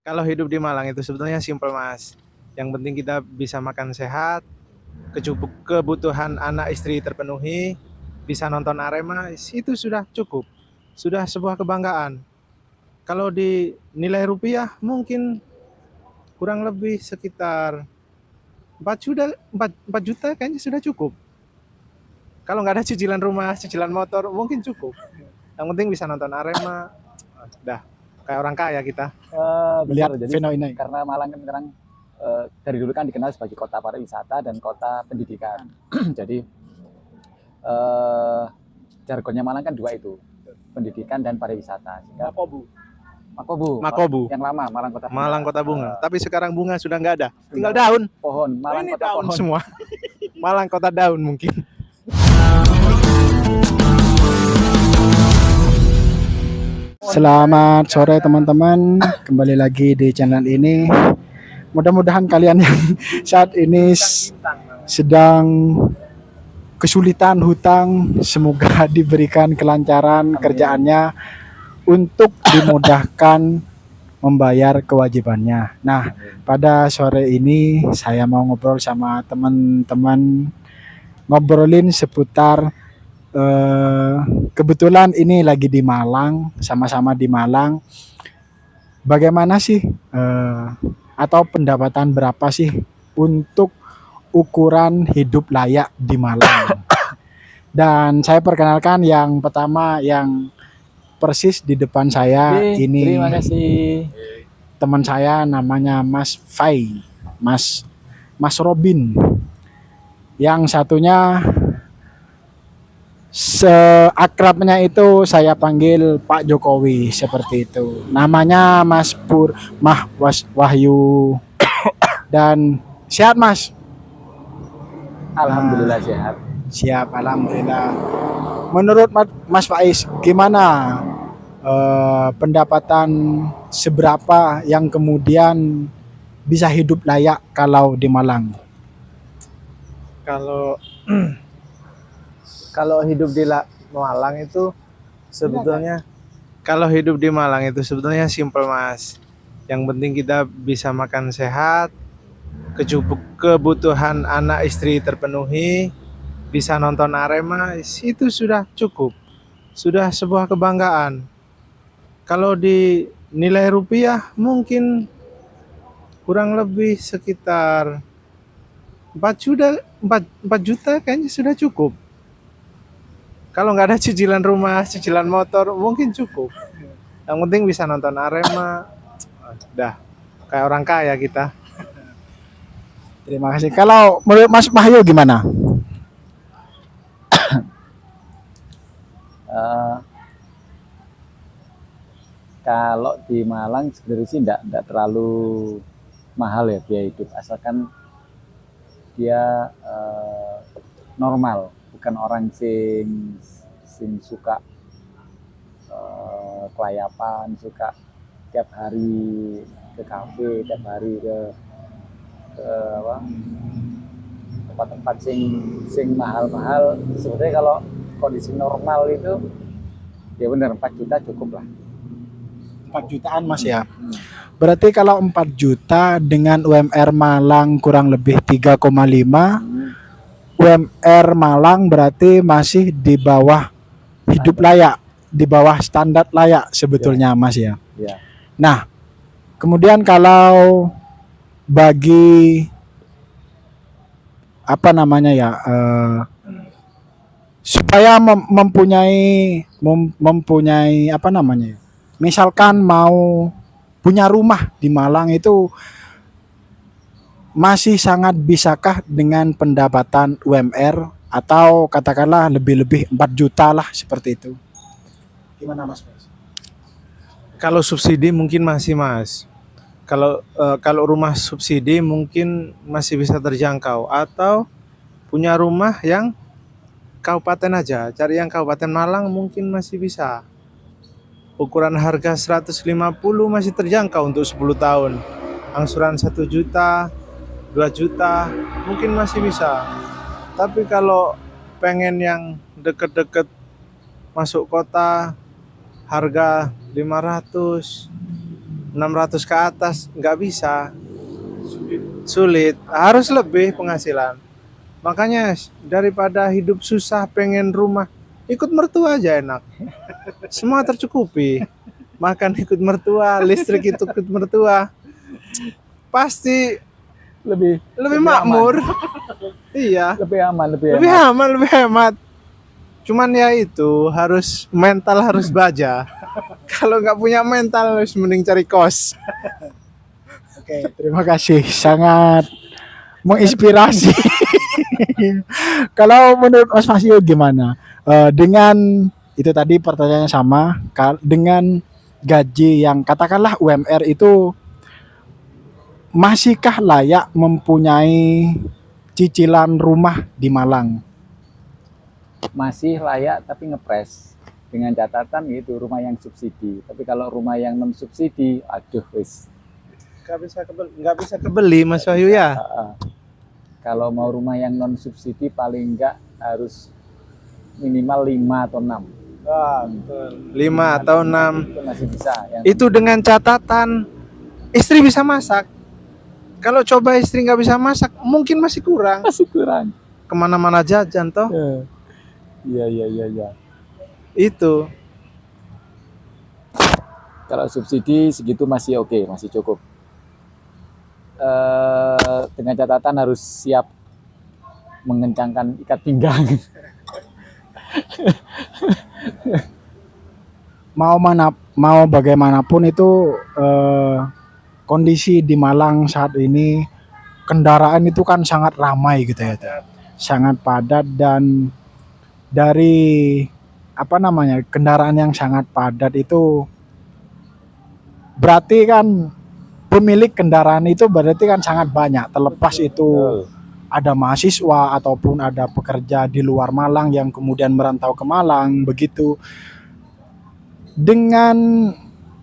Kalau hidup di Malang itu sebetulnya simpel, Mas. Yang penting kita bisa makan sehat, kebutuhan anak istri terpenuhi, bisa nonton Arema, itu sudah cukup. Sudah sebuah kebanggaan. Kalau di nilai rupiah mungkin kurang lebih sekitar 4 juta, 4 juta kayaknya sudah cukup. Kalau nggak ada cicilan rumah, cicilan motor, mungkin cukup. Yang penting bisa nonton Arema, udah kayak orang kaya kita. Melihat Betul, jadi fenomena ini. karena Malang kan sekarang dari dulu kan dikenal sebagai kota pariwisata dan kota pendidikan. Jadi jargonnya Malang kan dua itu, pendidikan dan pariwisata. Makobu. Yang lama Malang Kota Bunga. Malang Kota Bunga. Tapi sekarang bunga sudah nggak ada, tinggal daun. Pohon, Malang Kota Daun Pohon. semua. Malang Kota Daun mungkin. Selamat sore teman-teman, kembali lagi di channel ini. Mudah-mudahan kalian yang saat ini sedang kesulitan hutang, semoga diberikan kelancaran kerjaannya untuk dimudahkan membayar kewajibannya. Nah, pada sore ini saya mau ngobrol sama teman-teman, ngobrolin seputar kebetulan ini lagi di Malang, sama-sama di Malang. Bagaimana sih atau pendapatan berapa sih untuk ukuran hidup layak di Malang? Dan saya perkenalkan yang pertama, yang persis di depan saya. Ini terima kasih. teman saya, namanya Mas Fai, Mas Robin. Yang satunya seakrabnya itu saya panggil Pak Jokowi, seperti itu. Namanya Mas Wahyu. Dan sehat, Mas? Alhamdulillah sehat. Siap, alhamdulillah. Menurut Mas Faiz, gimana pendapatan seberapa yang kemudian bisa hidup layak kalau di Malang? Kalau hidup di Malang itu sebetulnya simpel, Mas. Yang penting kita bisa makan sehat, kebutuhan anak istri terpenuhi, bisa nonton Arema, itu sudah cukup. Sudah sebuah kebanggaan. Kalau di nilai rupiah mungkin kurang lebih sekitar 4 juta kayaknya sudah cukup. Kalau nggak ada cicilan rumah, cicilan motor, mungkin cukup. Yang penting bisa nonton Arema, udah kayak orang kaya kita. Terima kasih. Kalau menurut Mas Wahyu gimana? Kalau di Malang sebenarnya sih enggak terlalu mahal ya biaya hidup, asalkan dia normal, bukan orang sing suka kelayapan, suka tiap hari ke kafe, tiap hari ke tempat-tempat sing mahal-mahal. Sebenarnya kalau kondisi normal itu ya benar 4 juta cukup lah. 4 jutaan, Mas, ya. Berarti kalau 4 juta dengan UMR Malang kurang lebih 3,5, UMR Malang berarti masih di bawah hidup layak, di bawah standar layak sebetulnya, Mas, ya. Ya. Nah, kemudian kalau bagi apa namanya ya, supaya mempunyai apa namanya ya, misalkan mau punya rumah di Malang itu masih sangat bisakah dengan pendapatan UMR atau katakanlah lebih-lebih 4 juta lah, seperti itu? Gimana, Mas? Kalau subsidi mungkin masih, Mas. Kalau rumah subsidi mungkin masih bisa terjangkau, atau punya rumah yang kabupaten aja, cari yang kabupaten Malang mungkin masih bisa. Ukuran harga 150 masih terjangkau untuk 10 tahun. Angsuran 1 juta, 2 juta mungkin masih bisa. Tapi kalau pengen yang deket-deket masuk kota, harga 500, 600 ke atas nggak bisa, sulit, harus lebih penghasilan. Makanya daripada hidup susah pengen rumah, ikut mertua aja enak. Semua tercukupi. Makan ikut mertua, listrik itu ikut mertua. Pasti lebih lebih aman. makmur. Iya, lebih aman, lebih aman, lebih hemat. Cuman ya itu harus mental harus baja. Kalau nggak punya mental harus mending cari kos. Oke, terima kasih, sangat menginspirasi. Kalau menurut Mas Fasio gimana? Dengan itu tadi pertanyaannya sama, dengan gaji yang katakanlah UMR itu masihkah layak mempunyai cicilan rumah di Malang? Masih layak tapi ngepres, dengan catatan itu rumah yang subsidi. Tapi kalau rumah yang non subsidi, aduh wis. Nggak bisa kebeli Mas Wahyu ya. Kalau mau rumah yang non subsidi paling enggak harus minimal 5 atau 6. 5 atau 6. Itu masih bisa. Itu dengan catatan istri bisa masak. Kalau coba istri nggak bisa masak, mungkin masih kurang. Masih kurang. Kemana-mana jajan toh. Iya. Itu. Kalau subsidi segitu masih oke, masih cukup. Dengan catatan harus siap mengencangkan ikat pinggang. Mau bagaimanapun itu kondisi di Malang saat ini kendaraan itu kan sangat ramai gitu ya, sangat padat, dan dari kendaraan yang sangat padat itu berarti kan pemilik kendaraan itu berarti kan sangat banyak, terlepas itu ada mahasiswa ataupun ada pekerja di luar Malang yang kemudian merantau ke Malang begitu. Dengan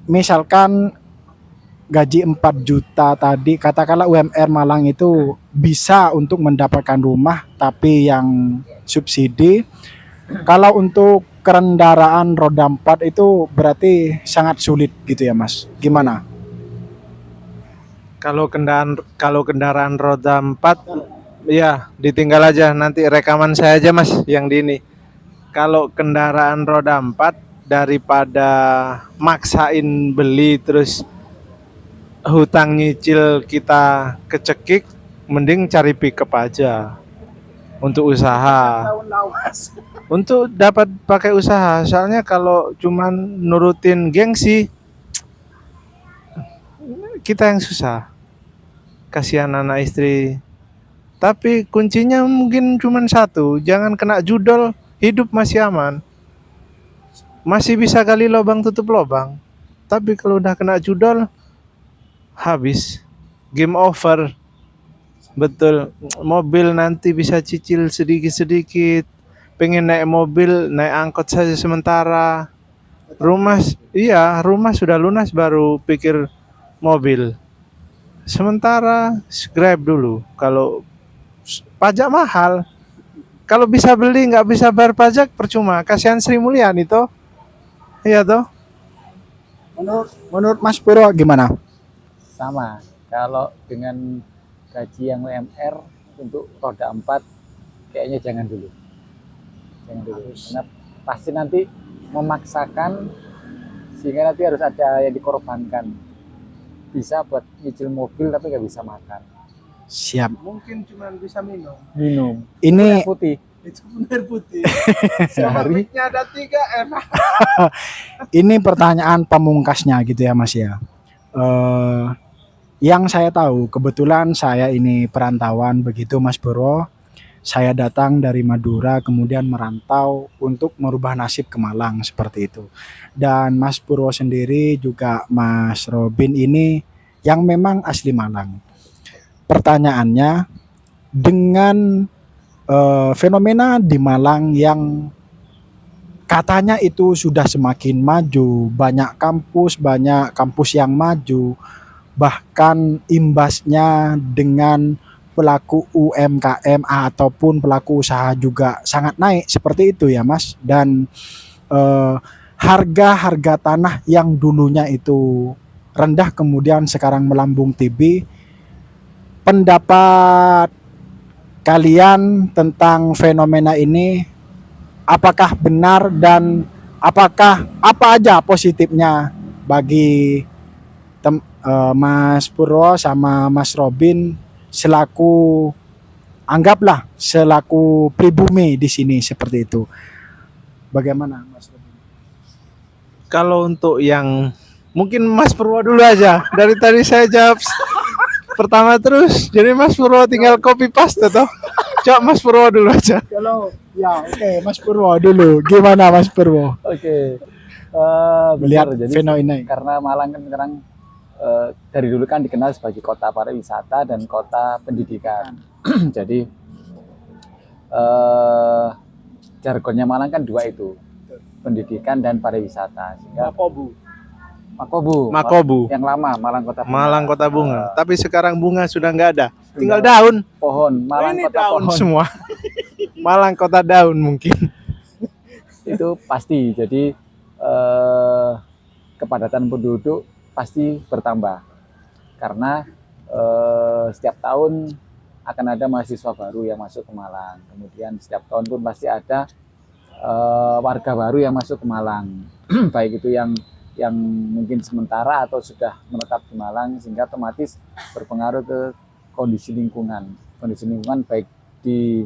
misalkan gaji 4 juta tadi, katakanlah UMR Malang itu bisa untuk mendapatkan rumah tapi yang subsidi. Kalau untuk kendaraan roda 4 itu berarti sangat sulit gitu ya Mas. Gimana? Kalau kendaraan roda 4, ya ditinggal aja, nanti rekaman saya aja Mas yang di ini. Kalau kendaraan roda 4, daripada maksain beli terus hutang nyicil kita kecekik, mending cari pickup aja untuk usaha, untuk dapat pakai usaha. Soalnya kalau cuman nurutin gengsi, kita yang susah, kasihan anak istri. Tapi kuncinya mungkin cuman satu, jangan kena judol, hidup masih aman, masih bisa gali lubang tutup lubang. Tapi kalau udah kena judol, habis, game over. Betul, mobil nanti bisa cicil sedikit-sedikit, pengen naik mobil, naik angkot saja sementara. Rumah sudah lunas baru pikir mobil. Sementara Grab dulu. Kalau pajak mahal, kalau bisa beli nggak bisa bayar pajak percuma. Kasihan Sri Mulyani toh. Iya toh. Menurut Mas Puro gimana? Sama. Kalau dengan gaji yang UMR untuk roda 4 kayaknya jangan dulu. Karena pasti nanti memaksakan sehingga nanti harus ada yang dikorbankan. Bisa buat nyicil mobil tapi nggak bisa makan. Siap. Mungkin cuma bisa minum. Ini air putih. Itu air putih. Sehari ada 3 enak. ini pertanyaan pamungkasnya gitu ya Mas ya. Yang saya tahu, kebetulan saya ini perantauan begitu Mas Puro. Saya datang dari Madura kemudian merantau untuk merubah nasib ke Malang seperti itu. Dan Mas Puro sendiri juga Mas Robin ini yang memang asli Malang. Pertanyaannya, dengan fenomena di Malang yang katanya itu sudah semakin maju, banyak kampus yang maju, bahkan imbasnya dengan pelaku UMKM ataupun pelaku usaha juga sangat naik seperti itu ya Mas. Dan harga-harga tanah yang dulunya itu rendah kemudian sekarang melambung tinggi. Pendapat kalian tentang fenomena ini apakah benar dan apakah apa aja positifnya bagi Mas Purwo sama Mas Robin selaku anggaplah selaku pribumi di sini seperti itu. Bagaimana Mas Robin? Kalau untuk yang mungkin Mas Purwo dulu aja. Dari tadi saya jawab pertama terus. Jadi Mas Purwo tinggal copy paste toh. Coba Mas Purwo dulu aja. Kalau ya oke, Mas Purwo dulu. Gimana Mas Purwo? Oke. Melihat Benar, jadi fenomena ini. karena Malang kan sekarang dari dulu kan dikenal sebagai kota pariwisata dan kota pendidikan. Jadi jargonnya Malang kan dua itu, pendidikan dan pariwisata. Sehingga Makobu yang lama, Malang Kota Bunga. Malang Kota Bunga. Tapi sekarang bunga sudah nggak ada. Tinggal daun. Pohon, Malang Ini Kota daun Pohon. semua. Malang Kota Daun mungkin. Itu pasti. Jadi kepadatan penduduk pasti bertambah karena setiap tahun akan ada mahasiswa baru yang masuk ke Malang. Kemudian setiap tahun pun pasti ada warga baru yang masuk ke Malang. Baik itu yang mungkin sementara atau sudah menetap di Malang, sehingga otomatis berpengaruh ke kondisi lingkungan. Kondisi lingkungan baik di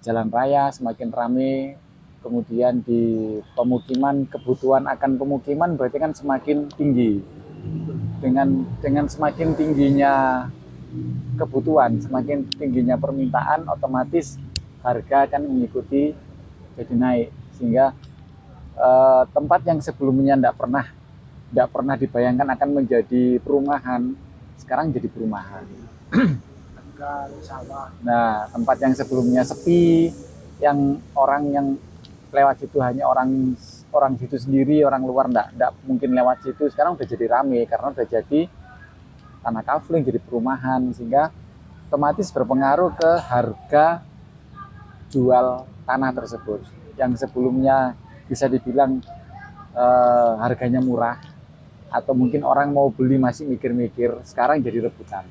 jalan raya semakin ramai, kemudian di pemukiman, kebutuhan akan pemukiman berarti kan semakin tinggi. Dengan semakin tingginya kebutuhan, semakin tingginya permintaan, otomatis harga akan mengikuti jadi naik, sehingga tempat yang sebelumnya tidak pernah dibayangkan akan menjadi perumahan, sekarang jadi perumahan. Nah, tempat yang sebelumnya sepi, yang orang yang lewat situ hanya orang situ sendiri, orang luar enggak mungkin lewat situ, sekarang udah jadi rame karena udah jadi tanah kafling, jadi perumahan, sehingga otomatis berpengaruh ke harga jual tanah tersebut. Yang sebelumnya bisa dibilang harganya murah atau mungkin orang mau beli masih mikir-mikir, sekarang jadi rebutan.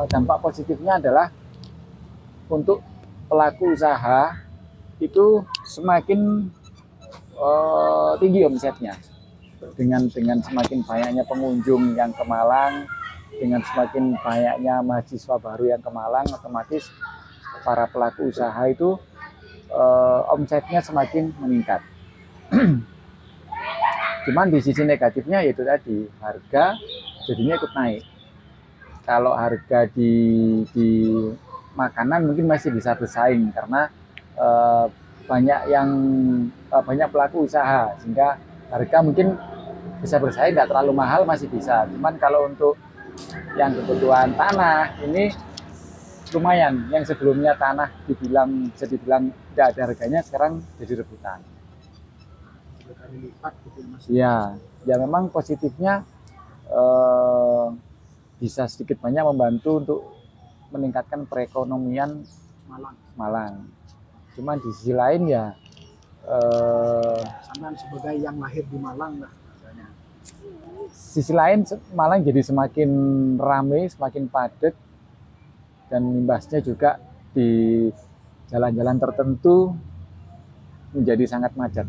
Dampak positifnya adalah untuk pelaku usaha itu semakin tinggi omsetnya dengan semakin banyaknya pengunjung yang ke Malang, dengan semakin banyaknya mahasiswa baru yang ke Malang, otomatis para pelaku usaha itu omsetnya semakin meningkat. Cuman di sisi negatifnya yaitu tadi harga jadinya ikut naik. Kalau harga di makanan mungkin masih bisa bersaing karena banyak pelaku usaha, sehingga harga mungkin bisa bersaing, nggak terlalu mahal, masih bisa. Cuman kalau untuk yang kebutuhan tanah ini lumayan, yang sebelumnya tanah bisa dibilang tidak ada harganya, sekarang jadi rebutan. Ya memang positifnya bisa sedikit banyak membantu untuk meningkatkan perekonomian Malang. Cuman di sisi lain ya Sampai sebagai yang lahir di Malang lah. Sisi lain Malang jadi semakin ramai, semakin padat, dan imbasnya juga di jalan-jalan tertentu menjadi sangat macet.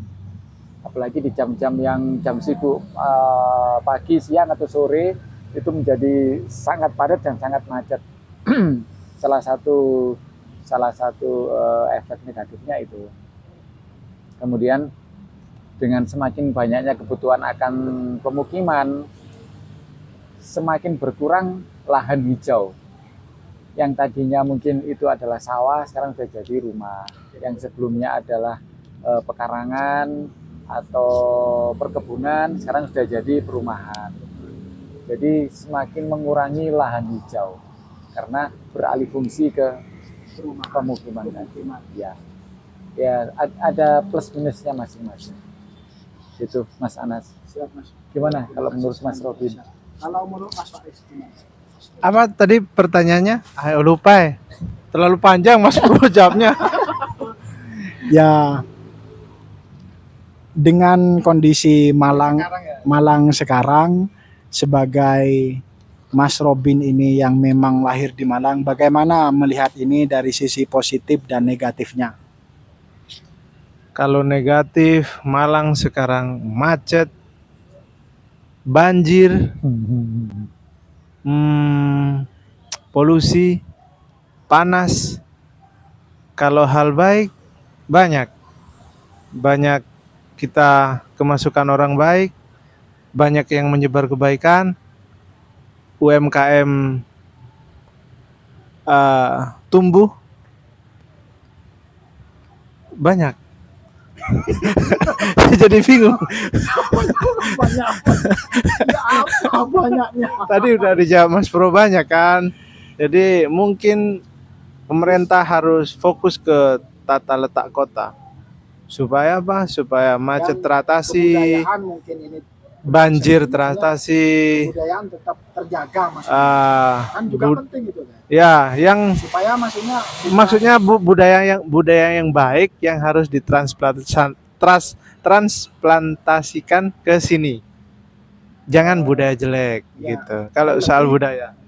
Apalagi di jam-jam yang jam sibuk pagi, siang atau sore itu menjadi sangat padat dan sangat macet. salah satu efek negatifnya itu. Kemudian dengan semakin banyaknya kebutuhan akan pemukiman, semakin berkurang lahan hijau. Yang tadinya mungkin itu adalah sawah, sekarang sudah jadi rumah. Yang sebelumnya adalah pekarangan atau perkebunan, sekarang sudah jadi perumahan. Jadi semakin mengurangi lahan hijau karena beralih fungsi ke pemukiman tadi. Ya ada plus minusnya masing-masing. Itu Mas Anas. Siap, Mas. Gimana kalau menurut Mas Robin? Kalau menurut Mas Faiz gimana? Apa tadi pertanyaannya? Ayo lupa ya. Terlalu panjang Mas Purwo jawabnya. Ya dengan kondisi Malang Sekarang ya. Malang sekarang sebagai Mas Robin ini yang memang lahir di Malang, bagaimana melihat ini dari sisi positif dan negatifnya? Kalau negatif, Malang sekarang macet, banjir, polusi, panas. Kalau hal baik, banyak. Banyak kita kemasukan orang baik, banyak yang menyebar kebaikan, UMKM tumbuh, banyak. Jadi bingung. Banyak apa banyaknya? Tadi udah dijawab Mas Bro banyak kan. Jadi mungkin pemerintah harus fokus ke tata letak kota. Supaya apa? Supaya macet Dan teratasi, kebudayaan mungkin ini banjir maksudnya teratasi. kebudayaan tetap terjaga maksudnya. ah, Kan juga bud- penting gitu kan. ya, yang Supaya maksudnya budaya yang baik yang harus transplantasikan ke sini. Jangan budaya jelek Ya. gitu. Kalau soal budaya.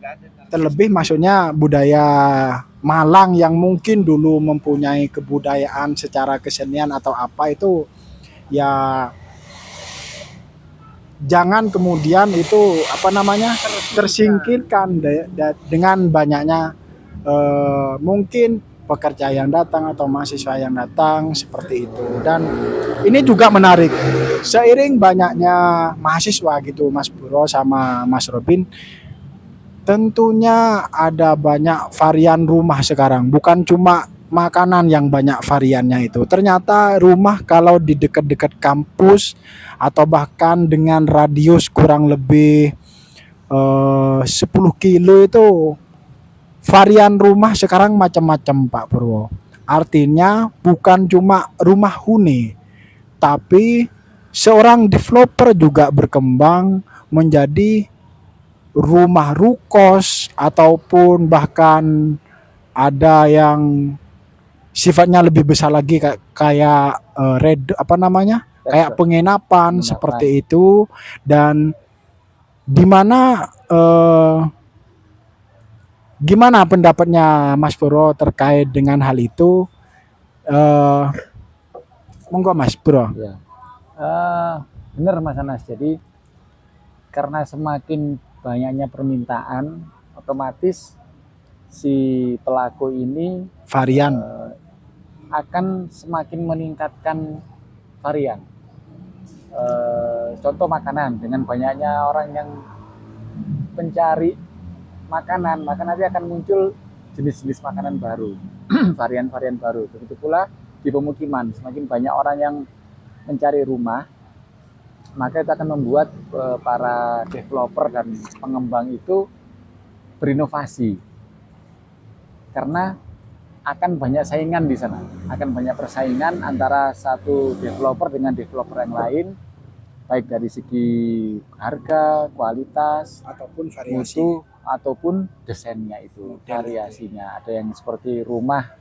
terlebih maksudnya budaya Malang yang mungkin dulu mempunyai kebudayaan secara kesenian atau apa itu ya jangan kemudian itu apa namanya tersingkirkan dengan banyaknya mungkin pekerja yang datang atau mahasiswa yang datang seperti itu. Dan ini juga menarik seiring banyaknya mahasiswa gitu Mas Bro sama Mas Robin, tentunya ada banyak varian rumah sekarang, bukan cuma makanan yang banyak variannya itu. Ternyata rumah kalau di dekat-dekat kampus atau bahkan dengan radius kurang lebih 10 kilo itu varian rumah sekarang macam-macam Pak Purwo. Artinya bukan cuma rumah huni, tapi seorang developer juga berkembang menjadi rumah rukos ataupun bahkan ada yang sifatnya lebih besar lagi kayak kayak penginapan seperti itu. Dan di mana gimana pendapatnya Mas Bro terkait dengan hal itu? Monggo Mas Bro. Ya. Benar Mas Anas. Jadi karena semakin banyaknya permintaan, otomatis si pelaku ini Varian akan semakin meningkatkan varian. Contoh makanan, dengan banyaknya orang yang mencari makanan, maka nanti akan muncul jenis-jenis makanan baru, varian-varian baru. Begitu pula di pemukiman, semakin banyak orang yang mencari rumah, maka itu akan membuat para developer dan pengembang itu berinovasi. Karena akan banyak saingan di sana, akan banyak persaingan antara satu developer dengan developer yang lain, baik dari segi harga, kualitas, ataupun variasi mutu, ataupun desainnya itu, variasinya. Ada yang seperti rumah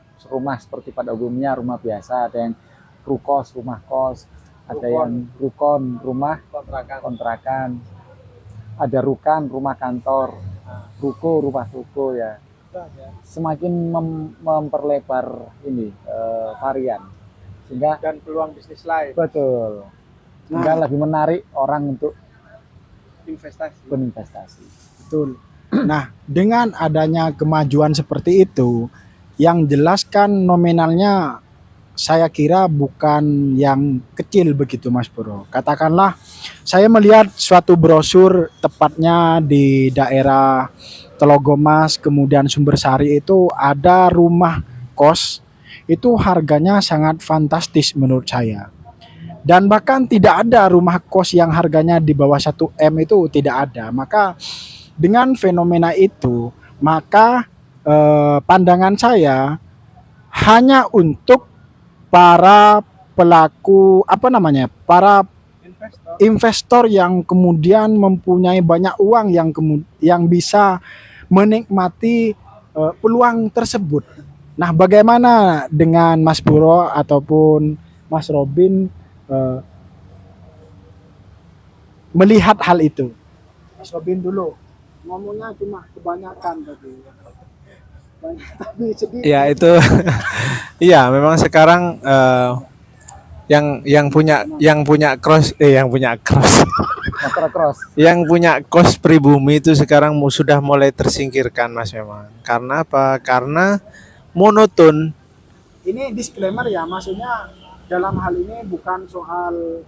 seperti pada umumnya rumah biasa, ada yang rukos, rumah kos, ada yang rukon, rumah kontrakan, ada rukan, rumah kantor, ruko, rumah toko ya. Semakin memperlebar ini varian, sehingga Dan peluang bisnis lain, betul, sehingga lebih menarik orang untuk investasi. berinvestasi. betul. Nah, dengan adanya kemajuan seperti itu, yang jelas kan nominalnya saya kira bukan yang kecil begitu Mas Bro. Katakanlah saya melihat suatu brosur tepatnya di daerah Telogomas kemudian Sumbersari itu ada rumah kos itu harganya sangat fantastis menurut saya. Dan bahkan tidak ada rumah kos yang harganya di bawah 1 M itu tidak ada. Maka dengan fenomena itu, maka pandangan saya hanya untuk para pelaku para investor yang kemudian mempunyai banyak uang yang bisa menikmati peluang tersebut. Nah, bagaimana dengan Mas Bro ataupun Mas Robin melihat hal itu? Mas Robin dulu. Ngomongnya cuma kebanyakan tadi. Banyak tapi sedikit. Ya itu, iya memang sekarang yang punya cross motor cross. yang punya kos pribumi itu sekarang sudah mulai tersingkirkan Mas memang. Karena apa? Karena monoton. Ini disclaimer ya, maksudnya dalam hal ini bukan soal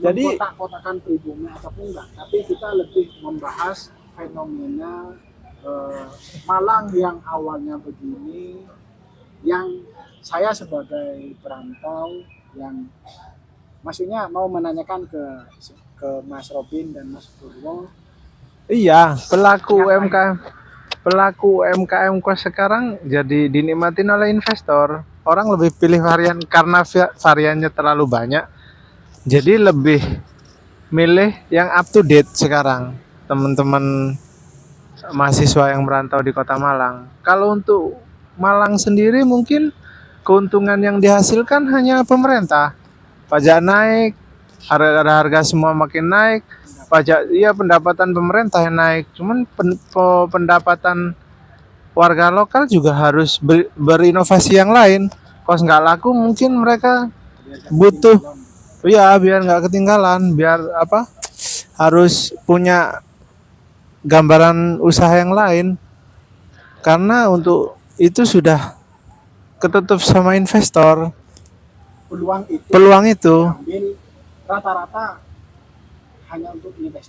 Jadi- mengkotak-kotakan pribumi ataupun enggak, tapi kita lebih membahas fenomena Malang yang awalnya begini, yang saya sebagai perantau yang maksudnya mau menanyakan ke Mas Robin dan Mas Purwo. Iya, pelaku Yang UMKM, pelaku UMKM kos sekarang jadi dinikmatin oleh investor. Orang lebih pilih varian karena variannya terlalu banyak. Jadi lebih milih yang up to date sekarang. Teman-teman mahasiswa yang merantau di Kota Malang. Kalau untuk Malang sendiri mungkin keuntungan yang dihasilkan hanya pemerintah. Pajak naik, harga semua makin naik. Pajak, iya pendapatan pemerintah yang naik. Cuman pendapatan warga lokal juga harus berinovasi yang lain. Kos nggak laku mungkin mereka butuh, ya biar nggak ketinggalan, biar apa? Harus punya gambaran usaha yang lain. Karena untuk itu sudah ketutup sama investor. Peluang itu Peluang itu, diambil rata-rata hanya untuk investor.